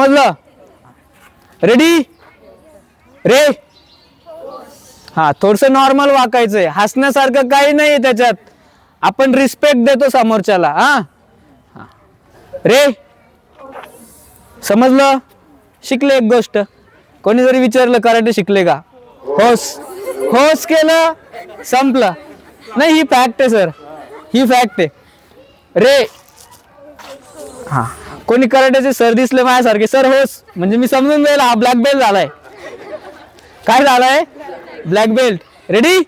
समजलं? रेडी रे. हा, थोडस नॉर्मल वाकायचंय, हसण्यासारखं काही नाही त्याच्यात, आपण रिस्पेक्ट देतो समोरच्याला. हा रे, समजलं? शिकले एक गोष्ट. कोणी जरी विचारलं कराटे शिकले का, होस होस केलं, संपलं. नाही, ही फॅक्ट आहे सर, ही फॅक्ट आहे. रे. हा, कोणी कराटेचे सर दिसले माझ्यासारखे, सर होस, म्हणजे मी समजून जाईल हा ब्लॅक बेल्ट झालाय. काय झालाय? Black belt. रेडी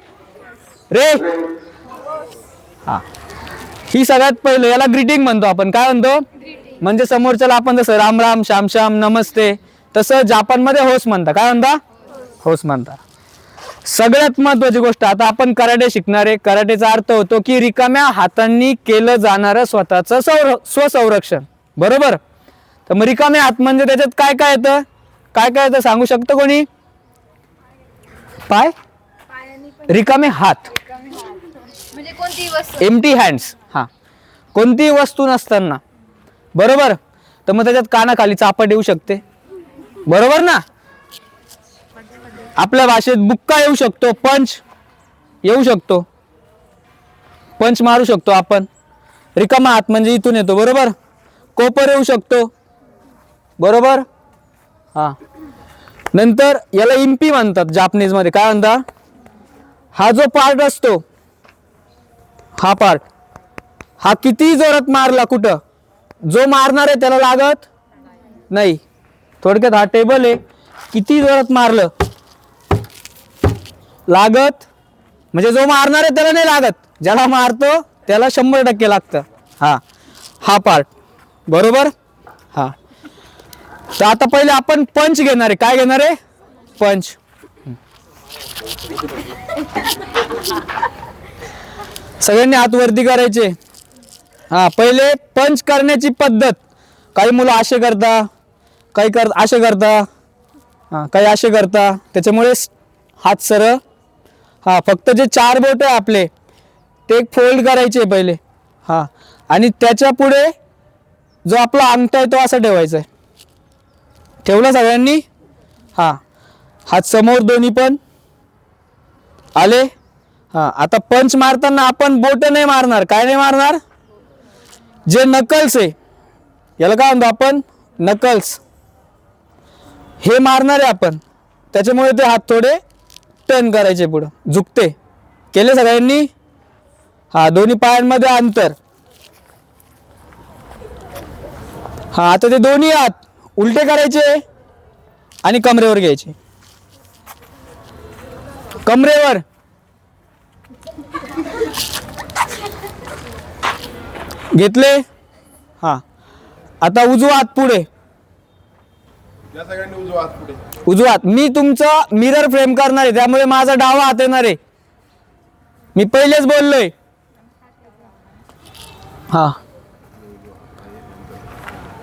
रे. हा, ही सगळ्यात पहिलं, याला ग्रीटिंग म्हणतो आपण. काय म्हणतो? म्हणजे समोरच्याला आपण जसं राम राम, श्याम श्याम, नमस्ते, तसं जापानमध्ये होस म्हणता. काय म्हणता? होस म्हणता. सगळ्यात महत्वाची गोष्ट, आता आपण कराटे शिकणारे, कराटेचा अर्थ होतो की रिकाम्या हातांनी केलं जाणारं स्वतःचं स्वसंरक्षण. बरोबर? तर मग रिकामे हात म्हणजे त्याच्यात काय काय येतं? काय काय येतं सांगू शकतं कोणी? पाय, रिकामे हात, म्हणजे कोणती वस्तू, एम्प्टी हँड्स. हा, कोणतीही वस्तू नसताना. बरोबर? तर मग त्याच्यात कानाखाली चापट येऊ शकते. बरोबर ना? आपल्या भाषेत बुक्का येऊ शकतो, पंच येऊ शकतो, पंच मारू शकतो आपण. रिकामा हात म्हणजे इथून येतो. बरोबर? कोपर येऊ शकतो. बरोबर? हा, नंतर याला इम्पी म्हणतात जापनीज मध्ये. काय म्हणता? हा जो पार्ट असतो, हा पार्ट, हा किती जोरात मारला कुठं, जो मारणार आहे त्याला लागत नाही. थोडक्यात हा टेबल आहे, किती जोरात मारलं लागत, म्हणजे जो मारणार आहे त्याला नाही लागत, ज्याला मारतो त्याला 100% लागतं. हा, हा पार्ट. बरोबर? हा, तर आता पहिले आपण पंच घेणार आहे. काय घेणार आहे? पंच. सगळ्यांनी हात वरती करायचे. हा, पहिले पंच करण्याची पद्धत. काही मुलं असे करता, काही असे करता, हा, काही असे करता, त्याच्यामुळे हात सरळ. हा, फक्त जे 4 बोट आहे आपले ते फोल्ड करायचे पहिले. हा, आणि त्याच्या पुढे जो आपला अंगठा आहे तो असा ठेवायचा आहे. ठेवला सगळ्यांनी? हा, हात समोर दोन्ही पण आले. हा, आता पंच मारताना आपण बोट नाही मारणार. काय नाही मारणार? जे नकल्स आहे, याला काय म्हणतो आपण? नकल्स. हे मारणार आहे आपण, त्याच्यामुळे ते हात थोडे टर्न करायचे पुढे, झुकते. केले सगळ्यांनी? हा, दोन्ही पायांमध्ये अंतर. हा, आता ते दोन्ही हात उलटे करायचे आणि कमरेवर घ्यायचे. कमरेवर. घेतले? हा, आता उजवा हात पुढे. उजवा हात. मी तुमचा मिरर फ्रेम करणार आहे, त्यामुळे माझा डावा हात येणार आहे. मी पहिलेच बोललोय. हा,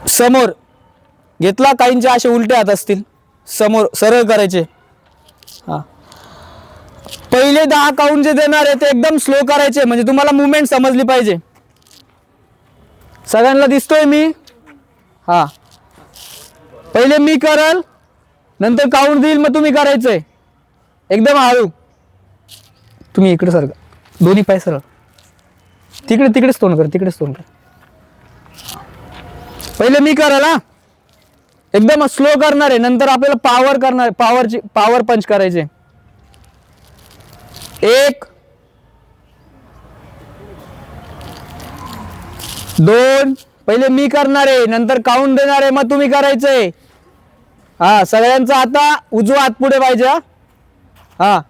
समोर घेतला. काहींचे असे उलटे हात असतील, समोर सरळ करायचे. हा, पहिले 10 काउंट जे देणार आहे ते एकदम स्लो करायचे, म्हणजे तुम्हाला मुवमेंट समजली पाहिजे. सगळ्यांना दिसतोय मी? हा, पहिले मी करल, नंतर काउंट देईल, मग तुम्ही करायचंय एकदम हळू. तुम्ही इकडे सरका, दोन्ही पाय सरळ. तिकडेच तोंड कर, तिकडेच तोंड कर. पहिले मी करल. हा, एकदम स्लो करणार आहे, नंतर आपल्याला पावर करणार, पावर पंच करायचे. 1 2, पहिले मी करणार आहे, नंतर काउंट देणार आहे, मग तुम्ही करायचंय. हा, सगळ्यांचा आता उजवा हात पुढे पाहिजे. हा,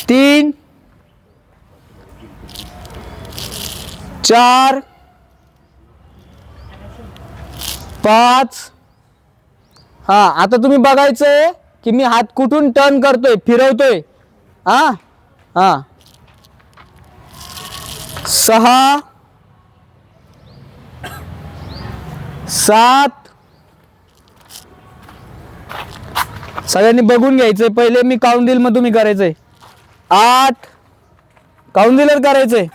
3 4 5. हा, आता तुम्ही बघायचंय की मी हात कुठून टर्न करतोय, फिरवतोय. हा हा, 6 7. सगळ्यांनी बघून घ्यायचंय. पहिले मी काउंट देईल, मग तुम्ही करायचंय. 8. काउंट दिलं करायचंय.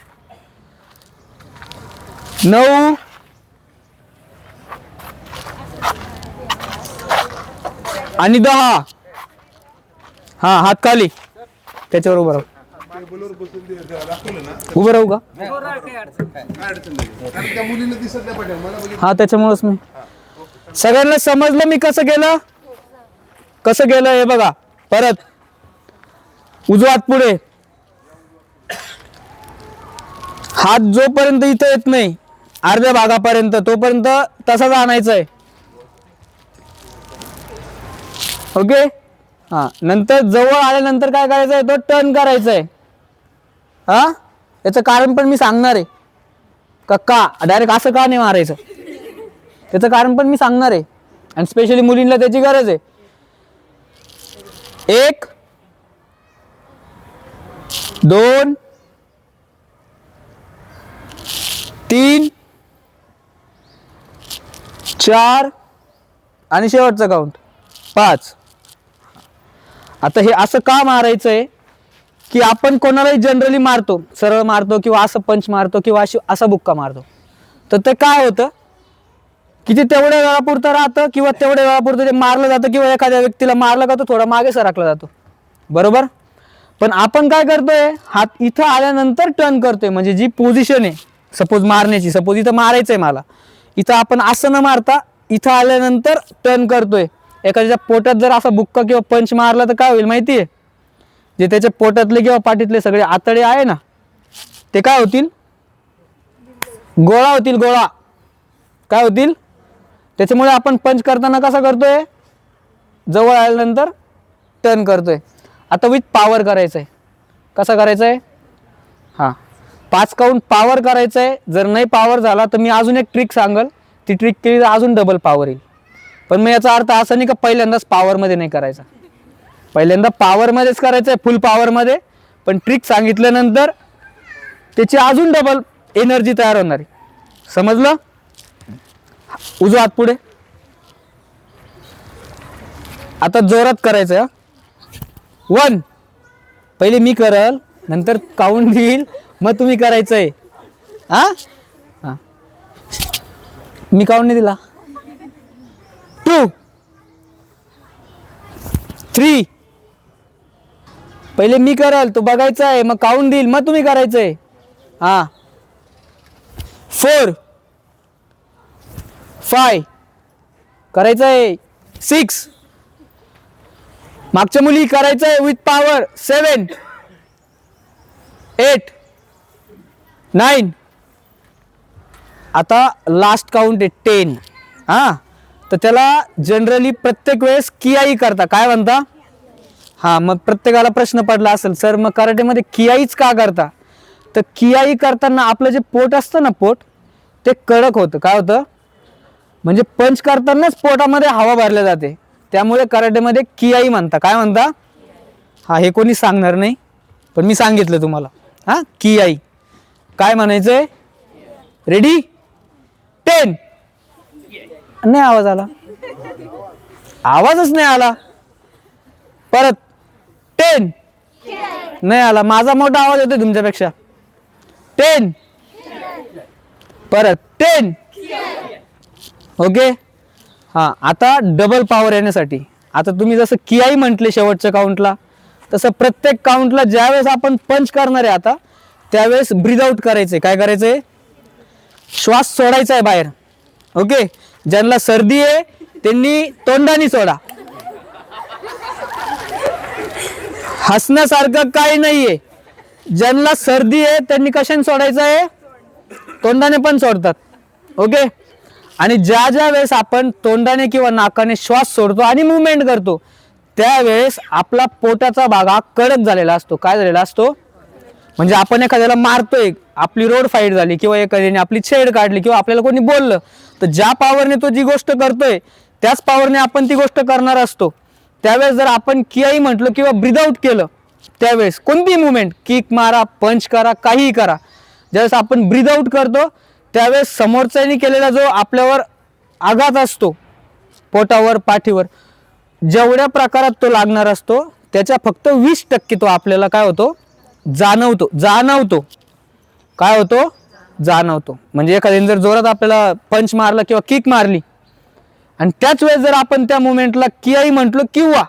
9 आणि 10. हा, हात खाली, त्याच्यावर उभं राहू. उभं राहू का? हा, त्याच्यामुळेच मी सगळ्यांना समजलं मी कसं केलं. कसं केलं हे बघा. परत उजवा हात पुढे, हात जोपर्यंत इथं येत नाही अर्ध्या भागापर्यंत तोपर्यंत तसाच आणायचा आहे. ओके. हा, नंतर जवळ आल्यानंतर काय करायचं आहे, तो टर्न करायचा आहे. हा, याचं कारण पण मी सांगणार आहे. का डायरेक्ट असं का नाही मारायचं, त्याचं कारण पण मी सांगणार आहे. आणि स्पेशली मुलींना त्याची गरज आहे. 1 2 3 4 आणि शेवटचा काउंट 5. आता हे असं का मारायचं आहे की आपण कोणालाही जनरली मारतो, सरळ मारतो किंवा असं पंच मारतो किंवा असा बुक्का मारतो, तर ते काय होतं की ते तेवढ्या वेळापुरतं राहतं किंवा तेवढ्या वेळापुरतं ते मारलं जातं किंवा एखाद्या व्यक्तीला मारलं का तो थोडा मागे सरकला जातो. बरोबर. पण आपण काय करतोय, हात इथं आल्यानंतर टर्न करतोय. म्हणजे जी पोझिशन आहे सपोज मारण्याची, सपोज इथं मारायचंय मला, इथं आपण असं न मारता इथं आल्यानंतर टर्न करतोय. एखाद्याच्या पोटात जर असा बुक्का किंवा पंच मारला तर काय होईल माहितीये, जे त्याच्या पोटातले किंवा पाठीतले सगळे आतडे आहे ना ते काय होतील, गोळा होतील. गोळा काय होतील. त्याच्यामुळे आपण पंच करताना कसा करतोय, जवळ आल्यानंतर टर्न करतोय. आता विथ पॉवर करायचं आहे. कसा करायचा आहे, हां 5 काउंट पॉवर करायचं आहे. जर नाही पॉवर झाला तर मी अजून एक ट्रिक सांगल, ती ट्रिक केली तर अजून डबल पॉवर येईल. पण मग याचा अर्थ असा नाही का पहिल्यांदाच पॉवरमध्ये नाही करायचा, पहिल्यांदा पॉवरमध्येच करायचं आहे, फुल पॉवरमध्ये. पण ट्रिक सांगितल्यानंतर त्याची अजून डबल एनर्जी तयार होणार आहे. समजलं. उजवा हात पुढे, आता जोरात करायचं आहे. 1 पहिले मी करल, नंतर काउंट देईल, मग तुम्ही करायचंय. हा, मी काउंट नाही दिला. 2 3 पहिले मी करल, तो बघायचा आहे, मग काउंट देईल, मग तुम्ही करायचंय. हा 4 5 करायचंय. 6 मागच्या मुली करायचंय विथ पॉवर. 7 8 9 आता लास्ट काउंट आहे 10. हा, तर त्याला जनरली प्रत्येक वेळेस कियाई करता. काय म्हणता. हा, मग प्रत्येकाला प्रश्न पडला असेल, सर मग कराटेमध्ये कियाईच का करता. तर कियाई करताना आपलं जे पोट असतं ना, पोट ते कडक होतं. काय होतं म्हणजे पंच करतानाच पोटामध्ये हवा भरल्या जाते, त्यामुळे कराटेमध्ये कियाई म्हणता. काय म्हणता. हा, हे कोणी सांगणार नाही पण मी सांगितलं तुम्हाला. हा, कियाई काय म्हणायचंय. रेडी. 10 नाही आवाज आला, आवाजच नाही आला. परत 10 नाही आला. माझा मोठा आवाज येतो तुमच्यापेक्षा. 10 परत 10. ओके. हा, आता डबल पॉवर येण्यासाठी आता तुम्ही जसं कियाई म्हटले शेवटच्या काउंटला, तसं प्रत्येक काउंटला ज्यावेळेस आपण पंच करणार आहे आता त्यावेळेस ब्रीद आउट करायचंय. काय करायचंय, श्वास सोडायचा आहे बाहेर. ओके. ज्यांना सर्दी आहे त्यांनी तोंडाने सोडा. हसण्यासारखं काही नाहीये. ज्यांना सर्दी आहे त्यांनी कशाने सोडायचं आहे, तोंडाने पण सोडतात. ओके. आणि ज्या ज्या वेळेस आपण तोंडाने किंवा नाकाने श्वास सोडतो आणि मुवमेंट करतो त्यावेळेस आपला पोटाचा भाग हा कडक झालेला असतो. काय झालेला असतो म्हणजे आपण एखाद्याला मारतोय, आपली रोड फाईट झाली किंवा एखाद्याने आपली छेड काढली किंवा आपल्याला कोणी बोललं, तर ज्या पॉवरने तो जी गोष्ट करतोय त्याच पॉवरने आपण ती गोष्ट करणार असतो. त्यावेळेस जर आपण कियाई म्हटलं किंवा ब्रीद आउट केलं, त्यावेळेस कोणती मुवमेंट, किक मारा, पंच करा, काहीही करा, ज्यावेळेस आपण ब्रीद आउट करतो त्यावेळेस समोरच्याने केलेला जो आपल्यावर आघात असतो पोटावर, पाठीवर, जेवढ्या प्रकारात तो लागणार असतो त्याच्या फक्त 20% तो आपल्याला काय होतो, जाणवतो. काय होतो, जाणवतो. म्हणजे एखाद्याने जर जोरात आपल्याला पंच मारला किंवा किक मारली आणि त्याच वेळेस जर आपण त्या मुवमेंटला कियाही म्हटलो किंवा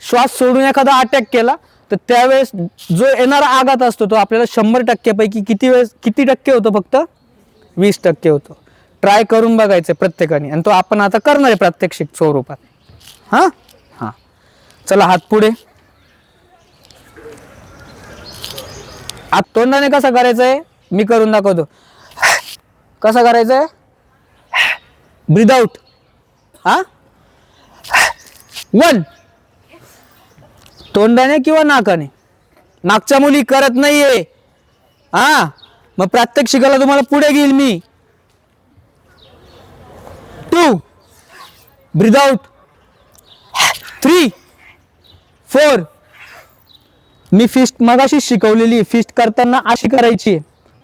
श्वास सोडून एखादा अटॅक केला तर त्यावेळेस जो येणारा आघात असतो तो आपल्याला 100% पैकी किती टक्के होतो? फक्त 20% होतो. ट्राय करून बघायचं प्रत्येकाने आणि तो आपण आता करणार आहे प्रात्यक्षिक स्वरूपात. हां हां, चला हात पुढे. आता तोंडाने कसा करायचं आहे मी करून दाखवतो. कसा करायचं आहे? ब्रीद आउट. हा 1 तोंडाने किंवा नाकाने. मागच्या मुली करत नाहीये. हा मग प्रात्यक्षिकाला तुम्हाला पुढे घेईल मी. 2 ब्रीद आउट. 3 4 मी फिस्ट मगाशी शिकवलेली फिस्ट करताना अशी करायची.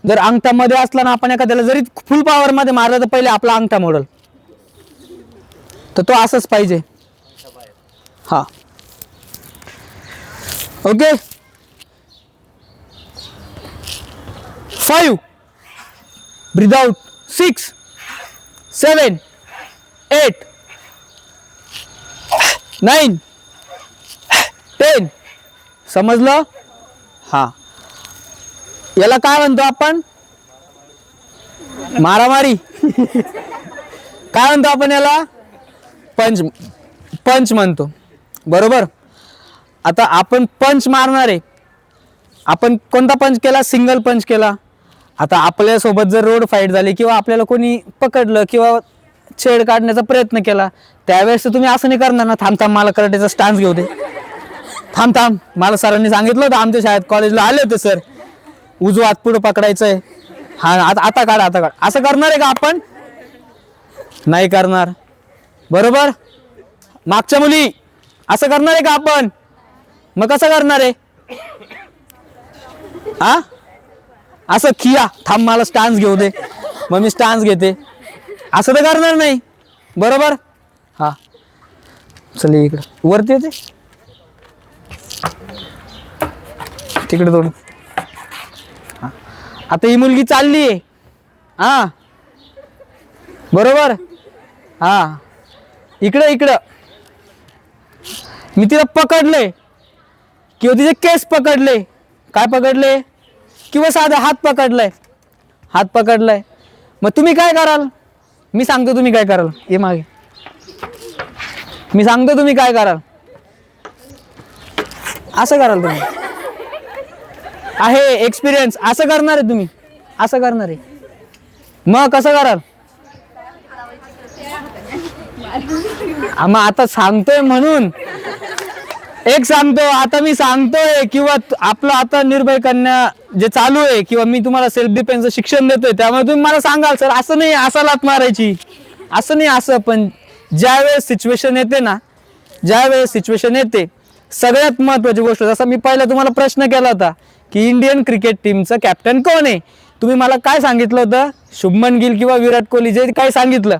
जर अंगठामध्ये असला ना आपण एखाद्याला जरी फुल पॉवर मध्ये मारला तर पहिले आपला अंगठा मोडल. तर तो असंच पाहिजे. हा ओके. 5 ब्रीद आउट. 6 7 8 9 10. समजलं? हा याला काय म्हणतो आपण? मारामारी. काय म्हणतो आपण याला? पंच म्हणतो. बरोबर. आता आपण पंच मारणार आहे. आपण कोणता पंच केला? सिंगल पंच केला. आता आपल्यासोबत जर रोड फाईट झाली किंवा आपल्याला कोणी पकडलं किंवा छेड काढण्याचा प्रयत्न केला त्यावेळेस तुम्ही असं नाही करणार ना, थांब मला कराटेचा स्टान्स घेऊ दे, थांब मला सरांनी सांगितलं होतं आमच्या शाळेत कॉलेजला आले होते सर, उजवा हात पुढे पकडायचं आहे. हा आता काढ असं करणार आहे का आपण? नाही करणार. बरोबर. मागच्या मुली असं करणार आहे का आपण? मग कसं करणार आहे? हा असं खिया, थांब मला स्टान्स घेऊ दे, मग मी स्टान्स घेते, असं तर करणार नाही. बरोबर. हा चल इकडे वरती येते तिकडे थोडं. आता ही मुलगी चालली आहे. हा बरोबर. हा इकडं मी तिला पकडले किंवा तिचे केस पकडले, काय पकडले किंवा साधा हात पकडलाय, मग तुम्ही काय कराल? मी सांगतो तुम्ही काय कराल. ये मागे, मी सांगतो तुम्ही काय कराल. असं कराल तुम्ही. आहे एक्सपिरियन्स. असं करणार आहे तुम्ही, असं करणार आहे. मग कसं कराल? मग आता सांगतोय म्हणून एक सांगतो, आता मी सांगतोय किंवा आपलं आता निर्भय कन्या जे चालू आहे किंवा मी तुम्हाला सेल्फ डिफेन्सचं शिक्षण देतोय त्यामुळे तुम्ही मला सांगाल सर असं नाही, असं लात मारायची, असं नाही असं. पण ज्यावेळेस सिच्युएशन येते सगळ्यात महत्वाची गोष्ट, जसा मी पहिला तुम्हाला प्रश्न केला होता की इंडियन क्रिकेट टीमचं कॅप्टन कोण आहे, तुम्ही मला काय सांगितलं होतं? शुभमन गिल किंवा विराट कोहली, जे काय सांगितलं.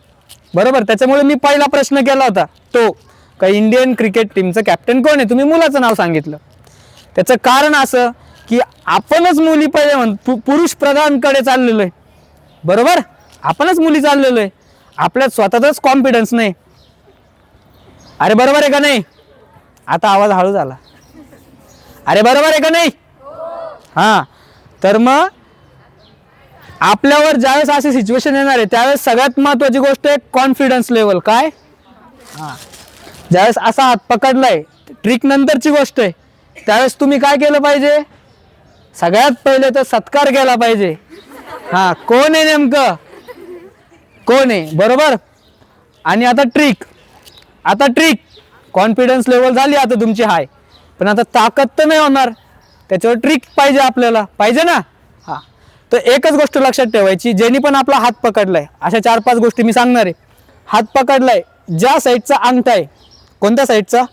बरोबर. त्याच्यामुळे मी पहिला प्रश्न केला होता तो का इंडियन क्रिकेट टीमचं कॅप्टन कोण आहे, तुम्ही मुलाचं नाव सांगितलं. त्याचं कारण असं की आपणच मुली पहिले पुरुष प्रधानकडे चाललेलो आहे. बरोबर. आपणच मुली चाललेलो आहे. आपल्यात स्वतःचाच कॉन्फिडन्स नाही. अरे बरोबर आहे का नाही? आता आवाज हळू झाला. अरे बरोबर आहे का नाही? हा तर मग आपल्यावर ज्यावेळेस अशी सिच्युएशन येणार आहे त्यावेळेस सगळ्यात महत्वाची गोष्ट आहे कॉन्फिडन्स लेवल. काय? हा ज्यावेळेस असा हात पकडलाय, ट्रिक नंतरची गोष्ट आहे, त्यावेळेस तुम्ही काय केलं पाहिजे? सगळ्यात पहिले तर सत्कार केला पाहिजे. हा कोण आहे नेमकं, कोण आहे. बरोबर. आणि आता ट्रिक कॉन्फिडन्स लेवल झाली आता तुमची हाय, पण आता ताकद तर नाही होणार, त्याच्यावर ट्रिक पाहिजे आपल्याला, पाहिजे ना. हा तर एकच गोष्ट लक्षात ठेवायची, ज्यांनी पण आपला हात पकडलाय, अशा 4-5 गोष्टी मी सांगणार आहे. हात पकडलाय, ज्या साईडचा अंगठा आहे, कोणत्या साईडचा?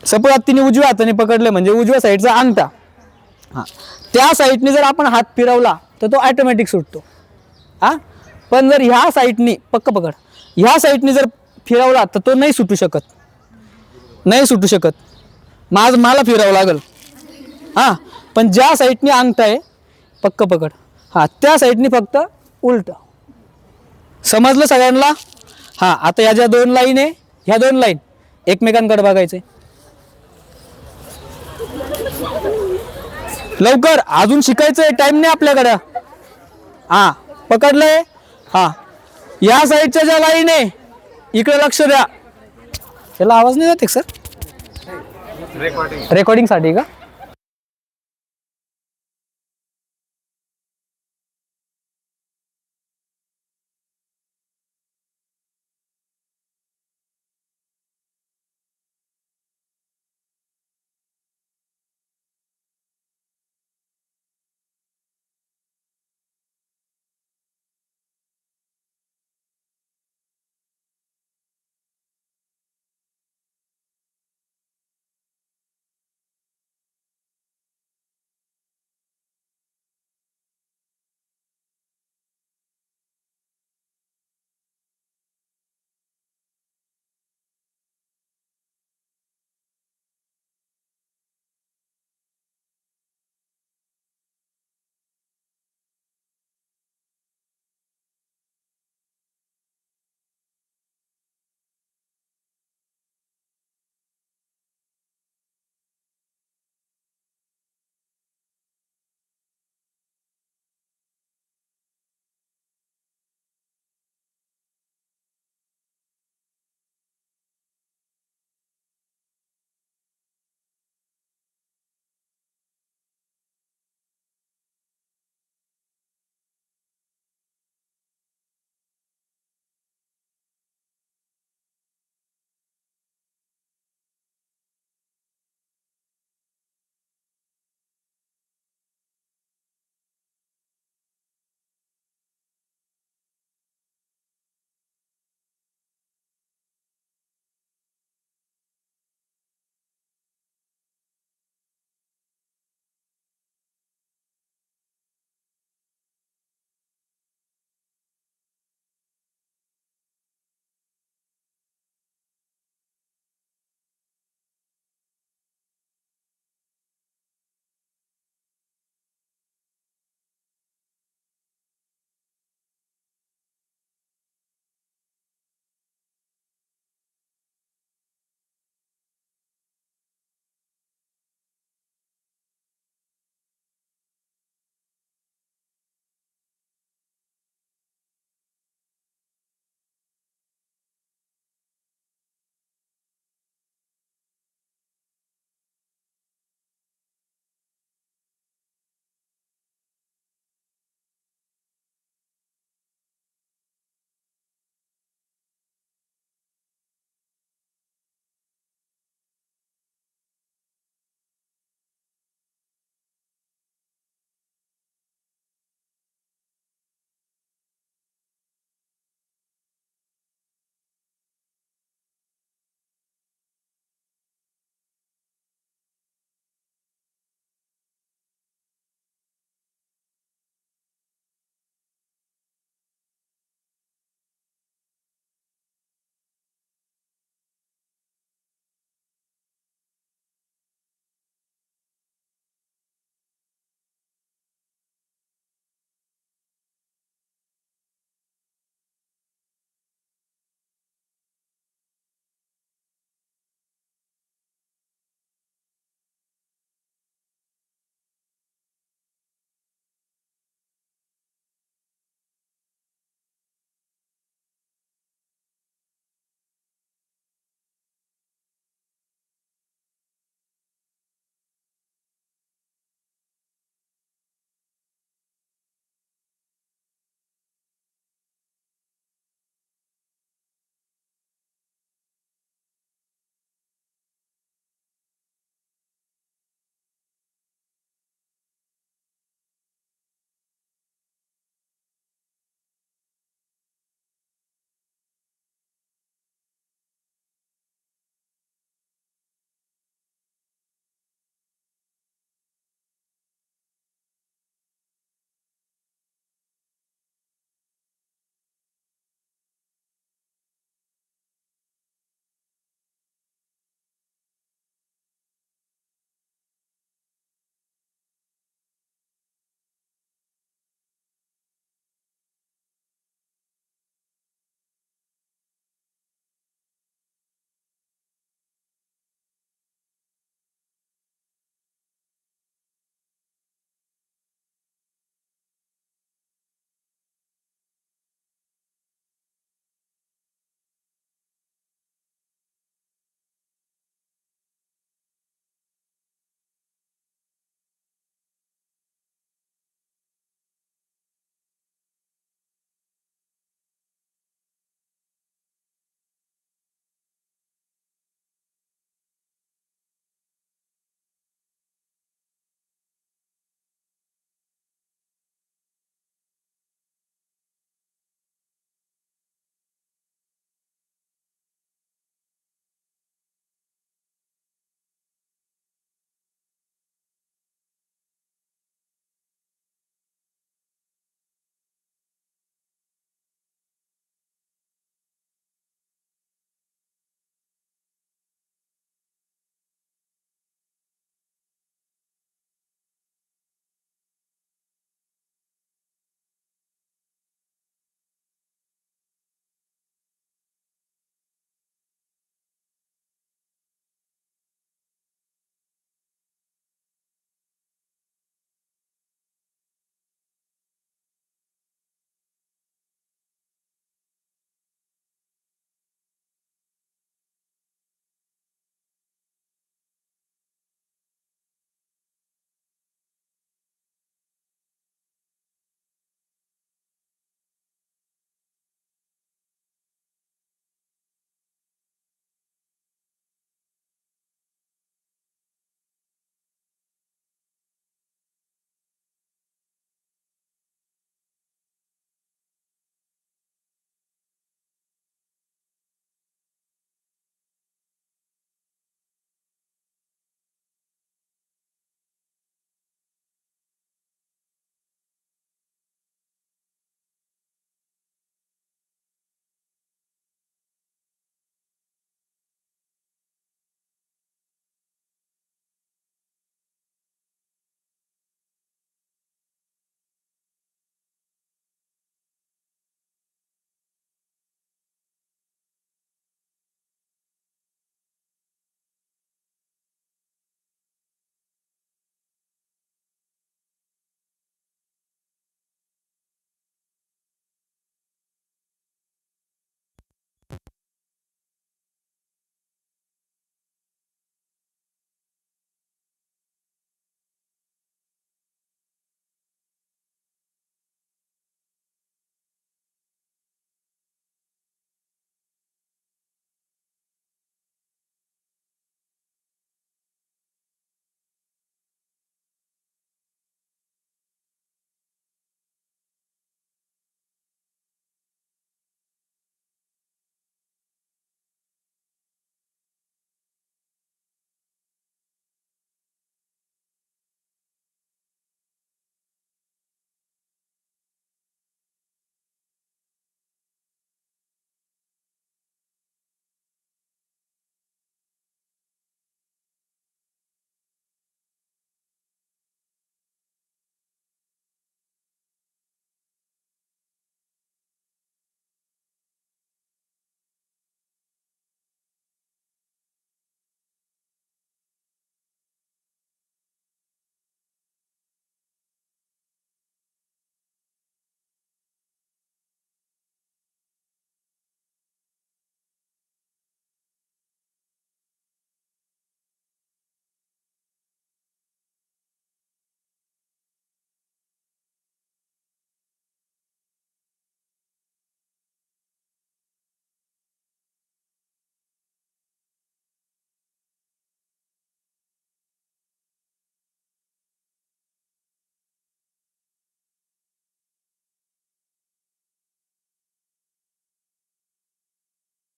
सपोज तिने उजव्या हाताने पकडले म्हणजे उजव्या साईडचा अंगठा. हा त्या साईडने जर आपण हात फिरवला तर तो ऑटोमॅटिक सुटतो. हा पण जर ह्या साईडने पक्क पकड, ह्या साईडने जर फिरवला तर तो नाही सुटू शकत. मला फिरावं लागल. हा पण ज्या साईडने अंगठा आहे पक्क पकड, हा त्या साईडने फक्त उलट. समजलं सगळ्यांना? हा आता या ज्या 2 लाईन आहे, ह्या 2 लाईन एकमेकांकडे बघायचे. लवकर, अजून शिकायचंय, टाइम नाही आपल्याकडं. हा पकडलंय. हा या साईडच्या ज्या लाईन आहे इकडे लक्ष द्या. त्याला आवाज नाही जाते सर? रेकॉर्डिंग साठी का?